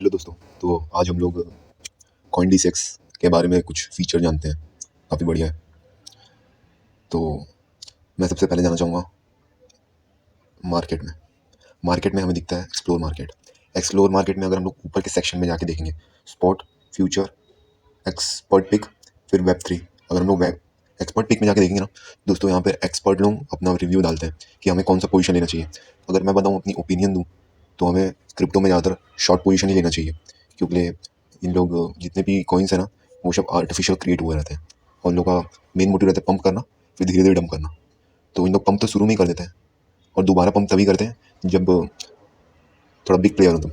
Hello दोस्तों। तो आज हम लोग CoinDCX के बारे में कुछ फीचर जानते हैं। काफ़ी बढ़िया है। तो मैं सबसे पहले जाना चाहूँगा मार्केट में हमें दिखता है एक्सप्लोर मार्केट में अगर हम लोग ऊपर के सेक्शन में जाके देखेंगे, स्पॉट, फ्यूचर, एक्सपर्ट पिक, फिर वेब 3। अगर हम लोग एक्सपर्ट पिक में जाके देखेंगे ना दोस्तों, यहाँ पे एक्सपर्ट लोग अपना रिव्यू डालते हैं कि हमें कौन सा पोजीशन लेना चाहिए। अगर मैं बताऊँ, अपनी ओपिनियन दूँ, तो हमें क्रिप्टो में ज़्यादातर शॉर्ट पोजीशन ही लेना चाहिए, क्योंकि इन लोग जितने भी कॉइन्स हैं ना, वो सब आर्टिफिशियल क्रिएट हुए रहते हैं और इन लोग का मेन मोटिव रहता है पंप करना, फिर धीरे धीरे डंप करना। तो इन लोग पंप तो शुरू में ही कर देते हैं और दोबारा पंप तभी करते हैं जब थोड़ा बिग प्लेयर हो तुम।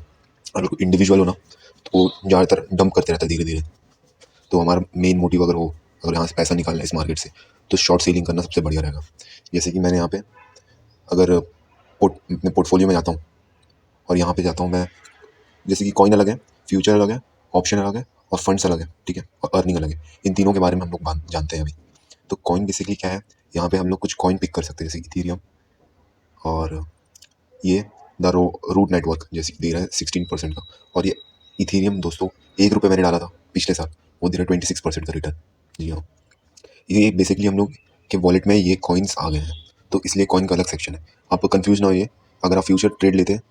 अगर कोई इंडिविजुअल हो ना, तो वो ज़्यादातर डंप करते रहता है धीरे धीरे। तो हमारा मेन मोटिव अगर यहाँ से पैसा निकालना है इस मार्केट से, तो शॉर्ट सेलिंग करना सबसे बढ़िया रहेगा। जैसे कि मैंने यहाँ पे अगर अपने पोर्टफोलियो में जाता हूँ और यहाँ पे जाता हूँ मैं, जैसे कि कॉइन अलग है, फ्यूचर अलग है, ऑप्शन अलग है और फंड्स अलग है, ठीक है, और अर्निंग अलग है। इन तीनों के बारे में हम लोग जानते हैं अभी। तो कॉइन बेसिकली क्या है, यहाँ पे हम लोग कुछ कॉइन पिक कर सकते हैं, जैसे इथीरियम, और ये द रूट नेटवर्क जैसे कि दे रहा है 16% का। और ये इथीरियम दोस्तों, ₹1 मैंने डाला था पिछले साल, वो दे रहा है 26% का रिटर्न। जी हाँ, ये बेसिकली हम लोग के वॉलेट में ये कॉइन्स आ गए हैं, तो इसलिए कॉइन का अलग सेक्शन है। आप कंफ्यूज ना होइए, अगर आप फ्यूचर ट्रेड लेते हैं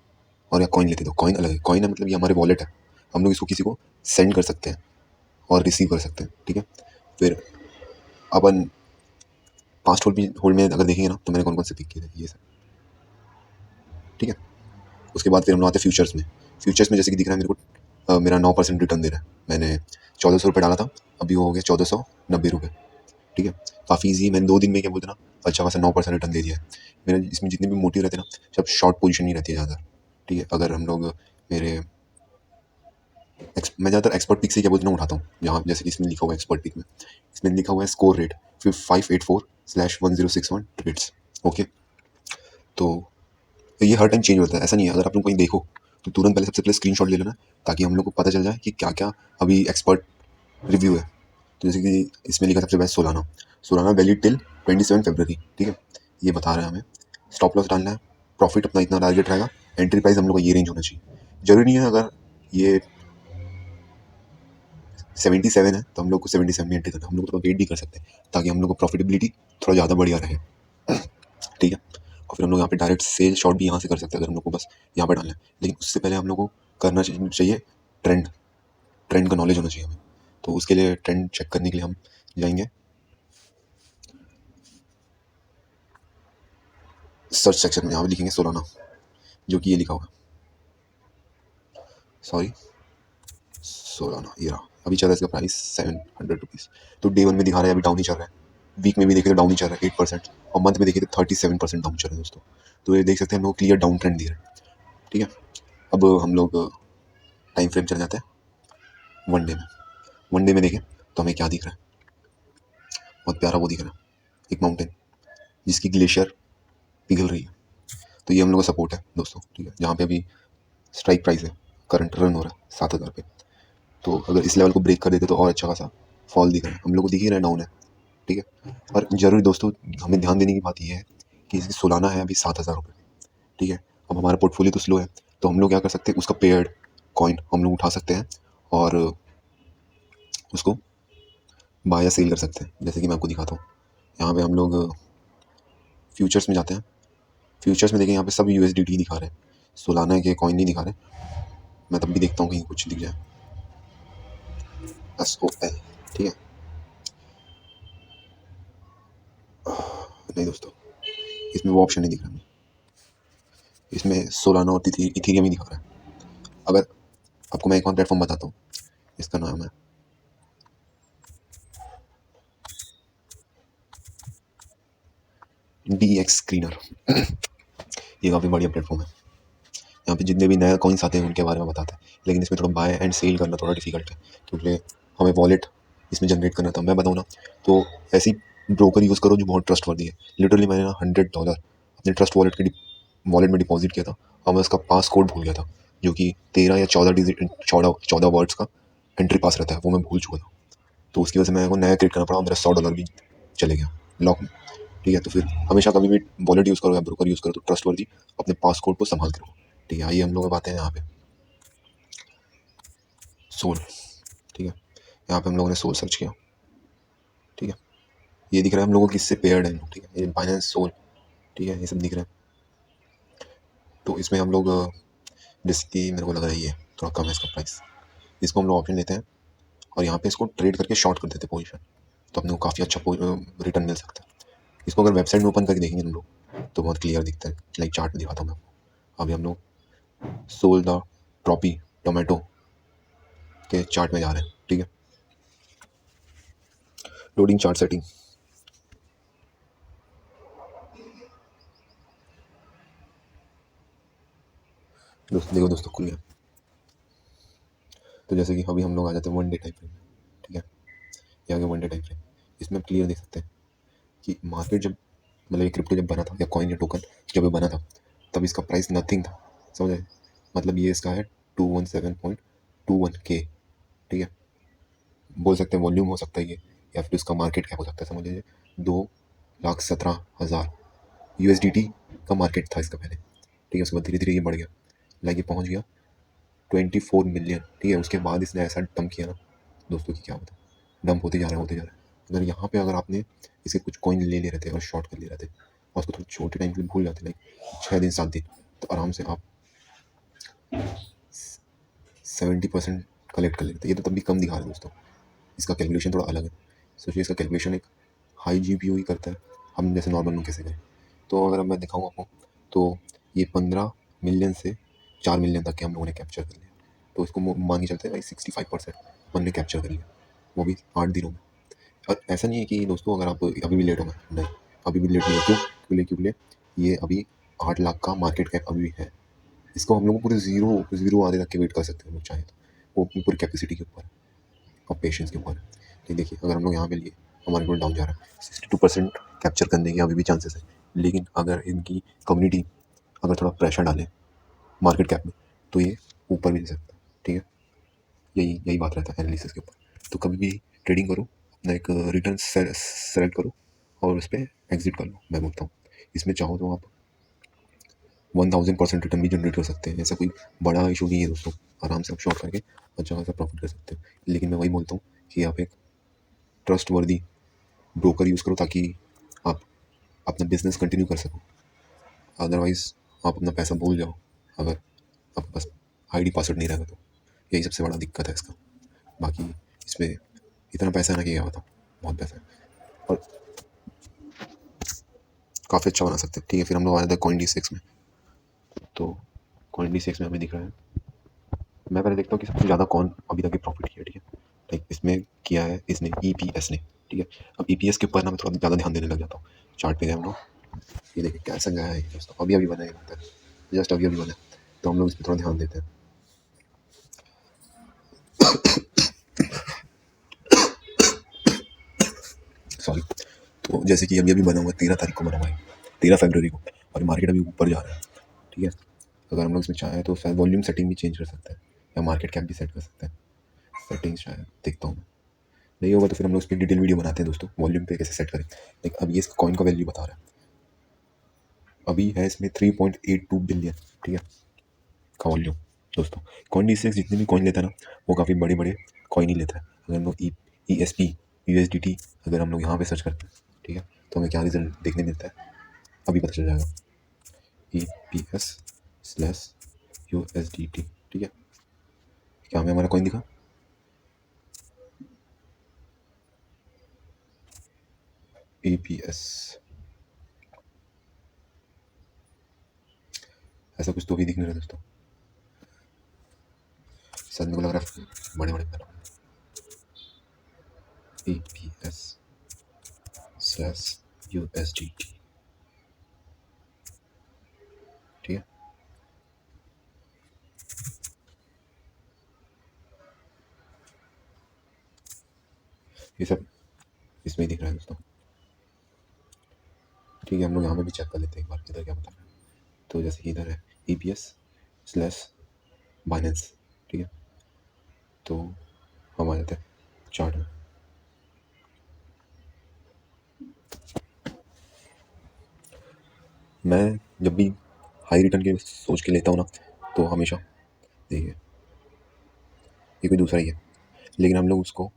और या कॉइन लेते, तो कॉइन अलग है। कॉइन है मतलब ये हमारे वॉलेट है, हम लोग इसको किसी को सेंड कर सकते हैं और रिसीव कर सकते हैं, ठीक है। फिर अपन पास्ट होल्ड में अगर देखेंगे ना, तो मैंने कौन कौन से पिक किए थे, ये सब, ठीक है। उसके बाद फिर हम लोग आते हैं फ्यूचर्स में जैसे कि दिख रहा है मेरे को, मेरा 9% रिटर्न दे रहा है। मैंने ₹1400 डाला था, अभी वो हो गया ₹1490, ठीक है। काफ़ी ईजी, मैंने 2 दिन में क्या बोलते ना, अच्छा खासा 9% रिटर्न दे दिया है। मेरे इसमें जितने भी मोटिव रहते हैं ना, सब शॉर्ट पोजीशन ही रहती है ज़्यादा, ठीक है। अगर हम लोग मेरे मैं ज़्यादातर एक्सपर्ट पिक से क्या बोलते ना उठाता हूँ, जहाँ जैसे कि इसमें लिखा हुआ है एक्सपर्ट पिक में, इसमें लिखा हुआ है स्कोर रेट, फिर 584/1061 ट्रेड्स, ओके। तो ये हर टाइम चेंज होता है, ऐसा नहीं है। अगर आप लोग कहीं देखो, तो तुरंत पहले सबसे पहले स्क्रीनशॉट ले लेना, ताकि हम लोग को पता चल जाए कि क्या क्या अभी एक्सपर्ट रिव्यू है। तो जैसे कि इसमें लिखा सबसे बेस्ट सोलाना वैलिड टिल 27 फरवरी, ठीक है। ये बता रहा है हमें स्टॉप लॉस डालना है, प्रॉफिट अपना इतना टारगेट रहेगा, एंट्री प्राइस हम लोग का ये रेंज होना चाहिए। जरूरी नहीं है अगर ये 77 है तो हम लोग को 77 में एंट्री करना, हम लोग थोड़ा वेट भी कर सकते हैं, ताकि हम लोग को प्रॉफिटेबिलिटी थोड़ा ज़्यादा बढ़िया रहे, ठीक है। और फिर हम लोग यहाँ पे डायरेक्ट सेल शॉट भी यहाँ से कर सकते हैं, अगर हम लोग को बस यहाँ पर डालना है। लेकिन उससे पहले हम लोग को करना चाहिए ट्रेंड का नॉलेज होना चाहिए हमें। तो उसके लिए ट्रेंड चेक करने के लिए हम जाएंगे सर्च सेक्शन में, यहाँ पे लिखेंगे सोलाना, जो कि ये लिखा हुआ है, सॉरी, सोलाना, ये रहा। अभी चल रहा है इसका प्राइस ₹700। तो डे 1 में दिखा रहा है अभी डाउन ही चल रहा है, वीक में भी देखे तो डाउन ही चल रहा है 8%, और मंथ में देखे तो 37% डाउन चल रहा है दोस्तों। तो ये देख सकते हैं हम लोग क्लियर डाउन ट्रेंड दिया है, ठीक है। अब हम लोग टाइम फ्रेम चल जाते हैं वन डे में देखें तो हमें क्या दिख रहा है, बहुत प्यारा वो दिख रहा है, एक माउंटेन जिसकी ग्लेशियर पिघल रही है। तो ये हम लोग का सपोर्ट है दोस्तों, ठीक है, जहाँ पे अभी स्ट्राइक प्राइस है, करंट रन हो रहा है 7,000 पे। तो अगर इस लेवल को ब्रेक कर देते तो और अच्छा खासा फॉल दिख रहा है, हम लोग को दिख ही रहा है डाउन है, ठीक है। और जरूरी दोस्तों, हमें ध्यान देने की बात यह है कि इसकी सोलाना है अभी ₹7,000, ठीक है। अब हमारा पोर्टफोलियो तो स्लो है, तो हम लोग क्या कर सकते हैं, उसका पेयर्ड कॉइन हम लोग उठा सकते हैं और उसको बाय या सेल कर सकते हैं। जैसे कि मैं आपको दिखाता हूँ, यहाँ पे हम लोग फ्यूचर्स में जाते हैं। फ्यूचर्स में देखें, यहाँ पे सब USDT दिखा रहे हैं, सोलाना के कॉइन नहीं दिखा रहे। मैं तब भी देखता हूँ कहीं कुछ दिख जाए, SOL, ठीक है। नहीं दोस्तों, इसमें वो ऑप्शन नहीं दिख रहा, इसमें सोलाना और इथीरियम ही दिखा रहा है। अगर आपको मैं एक और प्लेटफॉर्म बताता हूँ, इसका नाम है DX स्क्रीनर। ये काफ़ी बढ़िया प्लेटफॉर्म है, यहाँ पे जितने भी नए कॉइन्स आते हैं उनके बारे में बताता है। लेकिन इसमें थोड़ा बाय एंड सेल करना थोड़ा डिफिकल्ट है, क्योंकि हमें वॉलेट इसमें जनरेट करना था। मैं बताऊँ ना, तो ऐसी ब्रोकर यूज़ करो जो बहुत ट्रस्टवर्दी है। लिटरली मैंने ना $100 अपने ट्रस्ट वॉलेट में डिपॉजिट किया था, और मैं उसका पास कोड भूल गया था, जो कि 13 या 14 वर्ड्स का एंट्री पास रहता है, वो मैं भूल चुका था। तो उसकी वजह से मेरे को नया क्रिएट करना पड़ा, मेरा $100 भी चले गया लॉक में, ठीक है। तो फिर हमेशा कभी भी वॉलेट यूज़ करो या ब्रोकर यूज़ करो तो ट्रस्टवर्दी अपने पासकोड को संभाल के रखो, ठीक है। आइए हम लोग अब आते हैं यहाँ पे सोल, ठीक है। यहाँ पे हम लोगों ने सोल सर्च किया, ठीक है। ये दिख रहा है हम लोगों को किससे पेयर्ड है, ठीक है। ये बाइनेंस सोल, ठीक है, ये सब दिख रहा है। तो इसमें हम लोग जिसकी मेरे को लग रहा है ये थोड़ा कम है इसका प्राइस, इसको हम लोग ऑप्शन लेते हैं और यहाँ पे इसको ट्रेड करके शॉर्ट कर देते हैं पोजीशन, तो अपने को काफ़ी अच्छा रिटर्न मिल सकता है। इसको अगर वेबसाइट में ओपन करके देखेंगे हम लोग तो बहुत क्लियर दिखता है, लाइक चार्ट में दिखाता हूँ मैं आपको। अभी हम लोग सोल द ट्रॉपी टोमेटो के चार्ट में जा रहे हैं, ठीक है। लोडिंग चार्ट सेटिंग, देखो दोस्तों खुल गया। तो जैसे कि अभी हम लोग आ जाते हैं वन डे टाइम फ्रेम, ठीक है। ये आगे वन डे टाइम फ्रेम, इसमें आप क्लियर देख सकते हैं कि मार्केट जब मतलब ये क्रिप्टो जब बना था या कॉइन या टोकन जब ये बना था तब इसका प्राइस नथिंग था, समझे। मतलब ये इसका है 217.21K, ठीक है। बोल सकते हैं वॉल्यूम हो सकता है ये, या फिर उसका मार्केट कैप हो सकता है, समझ लीजिए 2,17,000 USDT का मार्केट था इसका पहले, ठीक है। उसके बाद धीरे धीरे ये बढ़ गया, लाइक ये पहुंच गया 24 मिलियन, ठीक है। उसके बाद इसने ऐसा डंप किया ना दोस्तों की क्या बता, डंप होते जा रहा है होते जा रहा है। अगर यहाँ पे अगर आपने इसके कुछ कॉइन ले रहे थे और शॉर्ट कर ले रहे थे और उसको थोड़े छोटे टाइम के लिए भूल जाते, लाइक 6 दिन 7 दिन, तो आराम से आप 70% कलेक्ट कर लेते। ये तो तब भी कम दिखा रहा है दोस्तों, इसका कैलकुलेशन थोड़ा अलग है। सोचिए इसका कैलकुलेशन एक हाई GPU ही करता है, हम जैसे नॉर्मल लोग कैसे करें। तो अगर मैं दिखाऊँ आपको तो ये 15 मिलियन से 4 मिलियन तक के हम लोगों ने कैप्चर कर लिया, तो इसको मान के चलते हैं भाई 65% हमने कैप्चर कर लिया, वो भी 8 दिनों में। और ऐसा नहीं है कि दोस्तों अगर आप अभी भी लेट हो गए, नहीं, अभी भी लेट नहीं हो। क्यों? ये अभी 8 लाख का मार्केट कैप अभी भी है। इसको हम लोग पूरे जीरो आने तक के वेट कर सकते हैं हम लोग चाहें तो, वो अपनी पूरी कैपेसिटी के ऊपर है और पेशेंस के ऊपर है। लेकिन देखिए अगर हम लोग यहाँ पे लिए हमारे को डाउन जा रहा है, 62% कैप्चर करने के अभी भी चांसेस है। लेकिन अगर इनकी कम्युनिटी अगर थोड़ा प्रेशर डाले मार्केट कैप में तो ये ऊपर भी जा सकता है, ठीक है। यही यही बात रहता है एनालिसिस के ऊपर। तो कभी भी ट्रेडिंग करो, अपना एक रिटर्न सेलेक्ट करो और उस पर एग्जिट कर लो। मैं बोलता हूँ इसमें चाहो तो आप 1000% रिटर्न भी जनरेट कर सकते हैं, ऐसा कोई बड़ा इशू नहीं है दोस्तों। आराम से आप शॉर्ट करके अच्छा खासा प्रॉफिट कर सकते हैं। लेकिन मैं वही बोलता हूँ कि आप एक ट्रस्ट वर्दी ब्रोकर यूज़ करो ताकि आप अपना बिजनेस कंटिन्यू कर सको। अदरवाइज़ आप अपना पैसा भूल जाओ अगर आपके पास ID पासवर्ड नहीं रहेगा तो। यही सबसे बड़ा दिक्कत है इसका। बाकी इसमें इतना पैसा है ना कि क्या बताऊँ, बहुत पैसा है और काफ़ी अच्छा बना सकते हैं, ठीक है। फिर हम लोग आ जाते हैं CoinDCX में। तो CoinDCX में हमें दिख रहा है, मैं पहले देखता हूँ कि सबसे ज़्यादा कौन अभी तक प्रॉफिट किया, ठीक है। लाइक इसमें किया है इसने EPS ने, ठीक है। अब EPS के ऊपर ना मैं थोड़ा ज़्यादा ध्यान देने लग जाता हूँ। चार्ट पे गए हम लोग, ये देखिए कैसा गया है दोस्तों, अभी अभी बना है लगता है, जस्ट अभी अभी बना है। तो हम लोग इस पर थोड़ा ध्यान देते हैं। सॉरी। तो जैसे कि अभी अभी बना हुआ है, 13 तारीख को बना हुआ है, 13 फरवरी को, और मार्केट अभी ऊपर जा रहा है, ठीक है। अगर हम लोग इसमें चाहें तो शायद वॉल्यूम सेटिंग भी चेंज कर सकते हैं या मार्केट कैप भी सेट कर सकते हैं। सेटिंग्स शायद देखता हूँ मैं, नहीं होगा तो फिर हम लोग उस पर डिटेल वीडियो बनाते हैं दोस्तों, वॉल्यूम पे कैसे सेट करें। लाइक अब ये इस कॉइन का वैल्यू बता रहा है, अभी है इसमें 3.82 बिलियन, ठीक है, का वॉल्यूम। दोस्तों CoinDCX जितने भी कॉइन लेता है ना वो काफ़ी बड़े बड़े कॉइन ही लेता है। अगर हम लोग ESP USDT अगर हम लोग यहाँ पे सर्च करते हैं, ठीक है, तो हमें क्या रिजल्ट देखने मिलता है अभी पता चल जाएगा। EPS/USDT, ठीक है। क्या हमें हमारा कॉइन दिखा, EPS ऐसा कुछ तो भी दिख नहीं रहा दोस्तों, शायद मेरे को लग रहा है बड़े बड़े पैनल। EPS/USDT, ठीक है। ये सब इसमें ही दिख रहा है दोस्तों, ठीक है। हम लोग यहाँ पे भी चेक कर लेते हैं एक बार इधर क्या बता रहा है। तो जैसे कि इधर है EPS/बाइनेंस, ठीक है। तो हम आ जाते हैं चार्ट में। मैं जब भी हाई रिटर्न के सोच के लेता हूँ ना तो हमेशा देखिए ये कोई दूसरा ही है, लेकिन हम लोग उसको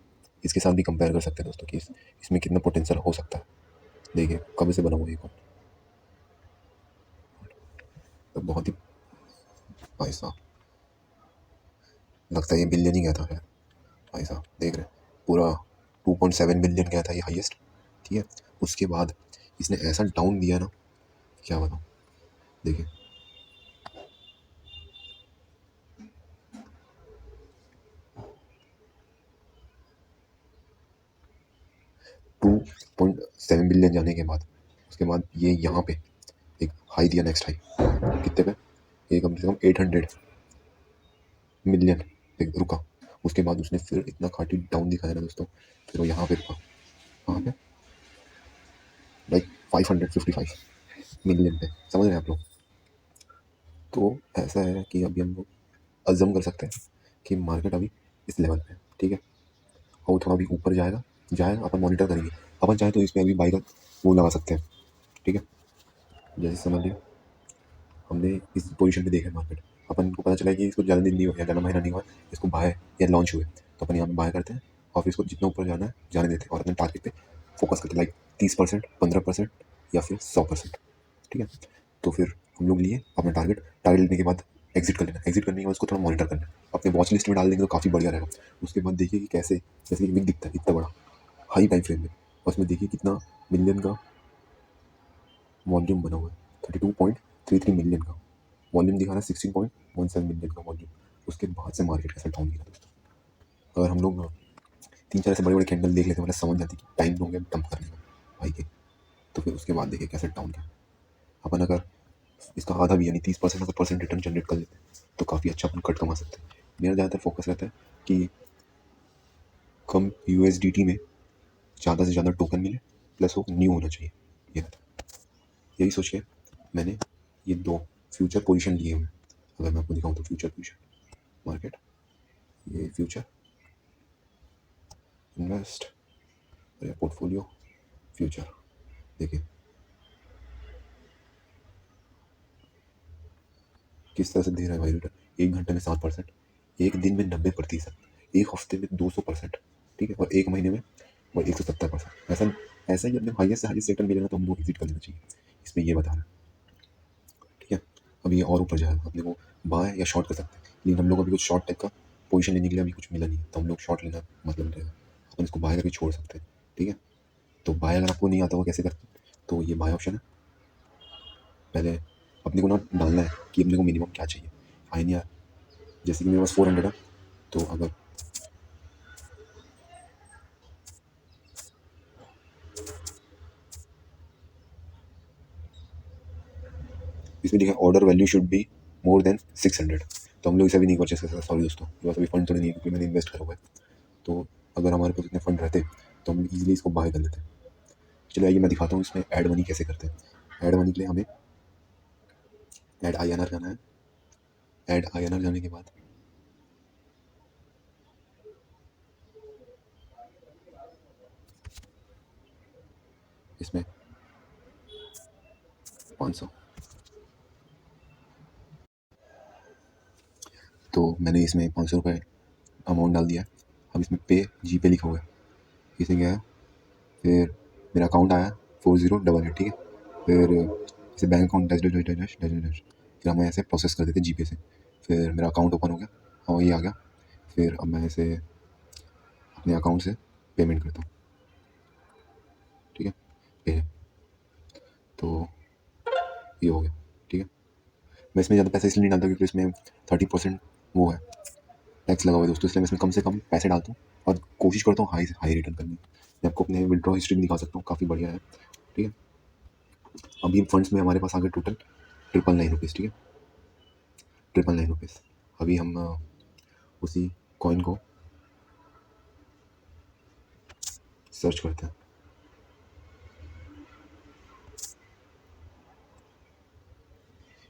इसके साथ भी कंपेयर कर सकते हैं दोस्तों कि इसमें कितना पोटेंशियल हो सकता है। देखिए कब से बना हुआ ये कौन, तो बहुत ही भाई साहब लगता है ये बिलियन ही गया था यार। भाई साहब देख रहे हैं पूरा 2.7 बिलियन गया था ये हाईएस्ट। ठीक है, उसके बाद इसने ऐसा डाउन दिया ना, क्या बताऊँ। देखिए 2.7 बिलियन जाने के बाद उसके बाद ये यहाँ पे एक हाई दिया, नेक्स्ट हाई कितने पे, ये कम से कम 800 मिलियन पे रुका। उसके बाद उसने फिर इतना खाटी डाउन दिखाया ना दोस्तों, फिर वो यहाँ पे रुका, वहाँ पे लाइक 555 मिलियन पे, समझ रहे हैं आप लोग। तो ऐसा है कि अभी हम लोग अज़म कर सकते हैं कि मार्केट अभी इस लेवल पे है। ठीक है, और वो थोड़ा भी ऊपर जाएगा जाएगा अपन मॉनिटर करेंगे। अपन चाहे तो इसमें अभी बाई का वो लगा सकते हैं। ठीक है, जैसे समझ लिया हमने इस पोजीशन पे देखा मार्केट, अपन को पता चला कि इसको ज़्यादा दिन नहीं हुआ या ज़्यादा महीना नहीं हुआ, इसको बाय या लॉन्च हुए, तो अपन यहाँ पे बाय करते हैं और फिर इसको जितना ऊपर जाना है जाने देते हैं और अपने टारगेट पे फोकस करते हैं, लाइक 30%, 15% या फिर 100%। ठीक है, तो फिर हम लोग लिए अपना टारगेट, टारगेट लेने के बाद एग्जिट कर लेना, एग्जिट करने के बाद उसको थोड़ा मॉनिटर करना है, अपने वॉच लिस्ट में डाल देंगे तो काफ़ी बढ़िया रहेगा। उसके बाद देखिए कि कैसे, जैसे कि विक दिखता है इतना बड़ा हाई टाइम फ्रेम में, और उसमें देखिए कितना मिलियन का वॉल्यूम बना हुआ है, 32.33 मिलियन का वॉल्यूम दिखा रहा है, 16.17 मिलियन का वॉल्यूम। उसके बाद से मार्केट कैसे डाउन गिरा दोस्तों। अगर हम लोग 3-4 ऐसे बड़े बड़े कैंडल देख लेते हैं, मतलब समझ जाती कि टाइम हो गया डंप करने का भाई के, तो फिर उसके बाद देखिए कैसे डाउन गया। अपन अगर इसका आधा भी यानी 30% अगर परसेंट रिटर्न जनरेट कर लेते हैं तो काफ़ी अच्छा अपन कट कमा सकते हैं। मेरा ज़्यादातर फोकस रहता है कि कम USDT में ज़्यादा से ज़्यादा टोकन मिले, प्लस वो न्यू होना चाहिए, ये रहता है। यही सोच के मैंने ये 2 फ्यूचर पोजीशन लिए हुए हैं। अगर मैं आपको दिखाऊँ तो फ्यूचर पोजीशन मार्केट, ये फ्यूचर इन्वेस्ट और पोर्टफोलियो फ्यूचर, देखिए किस तरह से दे रहा है भाई रिटर्न। 1 घंटे में 7%, एक दिन में 90%, एक हफ्ते में 200%। ठीक है, और एक महीने में वो 170%। ऐसा ऐसा ही अपने हाईएस्ट से हाईएस्ट रिटर्न मिलेगा तो हमको एग्जिट कर लेना चाहिए, इसमें ये बता रहा है। ठीक है, अभी ये और ऊपर जाएगा, अपने को बाय या शॉर्ट कर सकते हैं, लेकिन हम लोग अभी कुछ शॉर्ट टाइप का पोजीशन लेने के लिए अभी कुछ मिला नहीं है, तो हम लोग शॉर्ट लेना मतलब नहीं रहेगा, अपन इसको बाय करके छोड़ सकते हैं। ठीक है, तो बाय अगर आपको नहीं आता हो कैसे करते हैं, तो ये बाय ऑप्शन है। पहले अपने को ना डालना है कि अपने को मिनिमम क्या चाहिए। आई नहीं यार, जैसे कि मेरे पास 400 है, तो अगर इसमें लिखा order value should be more than 600, तो हम लोग इसे भी नहीं परचेस कर सकते। सॉरी दोस्तों, मेरे पास अभी फंड थोड़ी नहीं है क्योंकि मैंने इन्वेस्ट करा हुआ है। तो अगर हमारे पास इतने फंड रहते तो हम इजीली इसको बाय कर लेते। चलिए आइए मैं दिखाता हूँ इसमें ऐड मनी कैसे करते हैं। ऐड मनी के लिए हमें ऐड INR जाना है। ऐड INR जाने के बाद इसमें 500, तो मैंने इसमें 500 रुपये अमाउंट डाल दिया। अब इसमें पे जी पे लिखा हुआ है, इसे गया है, फिर मेरा अकाउंट आया 4088। ठीक है, फिर इसे bank account dash dash dash dash dash dash, फिर हम ऐसे प्रोसेस कर देते जीपे से। फिर मेरा अकाउंट ओपन हो गया, हाँ ये आ गया। फिर अब मैं इसे अपने अकाउंट से पेमेंट करता हूँ। ठीक है, पे, तो ये हो गया। ठीक है, मैं इसमें ज़्यादा पैसे इसलिए नहीं डालता क्योंकि इसमें 30% वो है, टैक्स लगा हुआ है दोस्तों, इसलिए मैं इसमें कम से कम पैसे डालता हूँ और कोशिश करता हूँ हाई से हाई रिटर्न करने की। मैं आपको अपने विड्रॉ हिस्ट्री दिखा सकता हूँ, काफ़ी बढ़िया है। ठीक है, अभी फंड्स में हमारे पास आ गए टोटल 999 रुपीज़। ठीक है, 999 रुपीज़। अभी हम उसी कॉइन को सर्च करते हैं।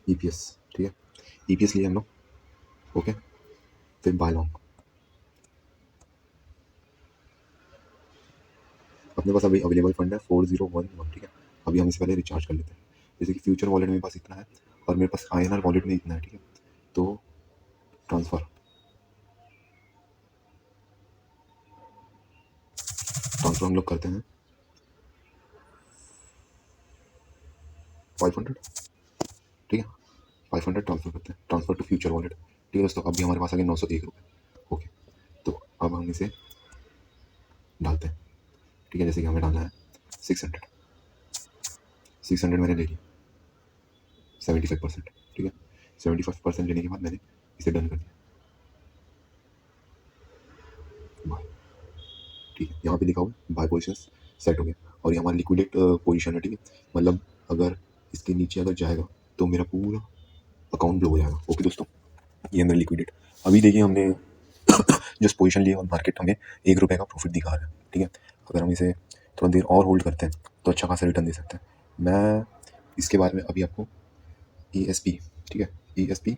EPS, ठीक है, EPS लिए हम लोग। ओके, फिर बाय लॉन्ग, अपने पास अभी अवेलेबल फंड है 4011। ठीक है, अभी हम इससे पहले रिचार्ज कर लेते हैं। जैसे कि फ्यूचर वॉलेट मेरे पास इतना है और मेरे पास INR वॉलेट में इतना है। ठीक है, तो ट्रांसफ़र तो हम लोग करते हैं 500, ठीक है, 500 ट्रांसफ़र करते हैं, ट्रांसफ़र टू फ्यूचर वॉलेट। ठीक है दोस्तों, अभी हमारे पास आ गए 901 रुपये। ओके, तो अब हम इसे डालते हैं। ठीक है, जैसे कि हमें डालना है 600, 600 मैंने ले लिया, 75%। ठीक है, 75% लेने के बाद मैंने इसे डन कर दिया। बाय। ठीक है, यहाँ पे लिखा हुआ बाय पोजिशन सेट हो गया और ये हमारा लिक्विडेट पोजीशन है। ठीक है, मतलब अगर इसके नीचे अगर जाएगा तो मेरा पूरा अकाउंट ब्लो हो जाएगा। ओके दोस्तों, ये मेरा लिक्विडेट। अभी देखिए हमने जो पोजीशन ली है और मार्केट हमें 1 रुपये का प्रॉफिट दिखा रहा है। ठीक है, अगर हम इसे थोड़ा देर और होल्ड करते हैं तो अच्छा खासा रिटर्न दे सकते हैं। मैं इसके बारे में अभी आपको ESP, ठीक है, ESP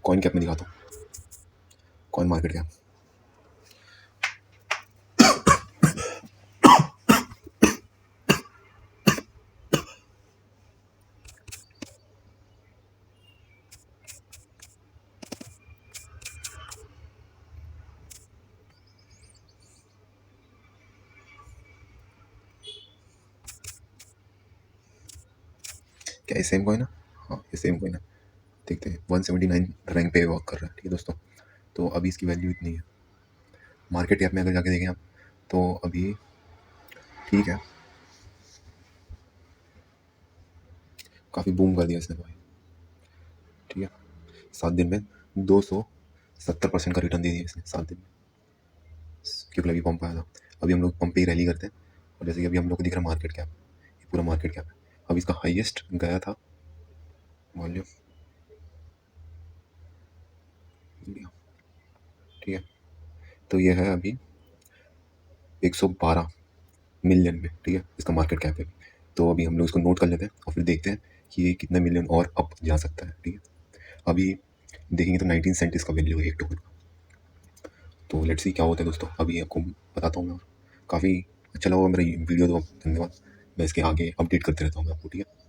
कॉइन कैप में दिखाता हूँ, कॉइन मार्केट कैप। क्या ये सेम कॉइन है? हाँ, ये सेम कॉइन है। देखते हैं, 179 रैंक पे वर्क कर रहा है। ठीक है दोस्तों, तो अभी इसकी वैल्यू इतनी है। मार्केट कैप में अगर जाके देखें आप तो अभी ठीक है, काफ़ी बूम कर दिया इसने भाई। ठीक है, 7 दिन में 270% का रिटर्न दे दिया इसने 7 दिन में, क्योंकि अभी पंप आया था। अभी हम लोग पंप पे ही रैली करते हैं और जैसे कि अभी हम लोग को दिख रहा है मार्केट कैप, ये पूरा मार्केट कैप है। अब इसका हाईएस्ट गया था वॉल्यूम, ठीक है, तो ये है अभी 112 मिलियन में। ठीक है, इसका मार्केट कैप है। तो अभी हम लोग इसको नोट कर लेते हैं और फिर देखते हैं कि ये कितने मिलियन और अप जा सकता है। ठीक है, अभी देखेंगे तो 19 सेंट इसका वैल्यू है एक टोकन का। तो लेट्स सी क्या होता है दोस्तों, अभी आपको बताता हूँ मैं। और काफ़ी अच्छा लगा मेरा वीडियो, तो धन्यवाद। मैं इसके आगे अपडेट करते रहता हूँ मैं आपको। ठीक है।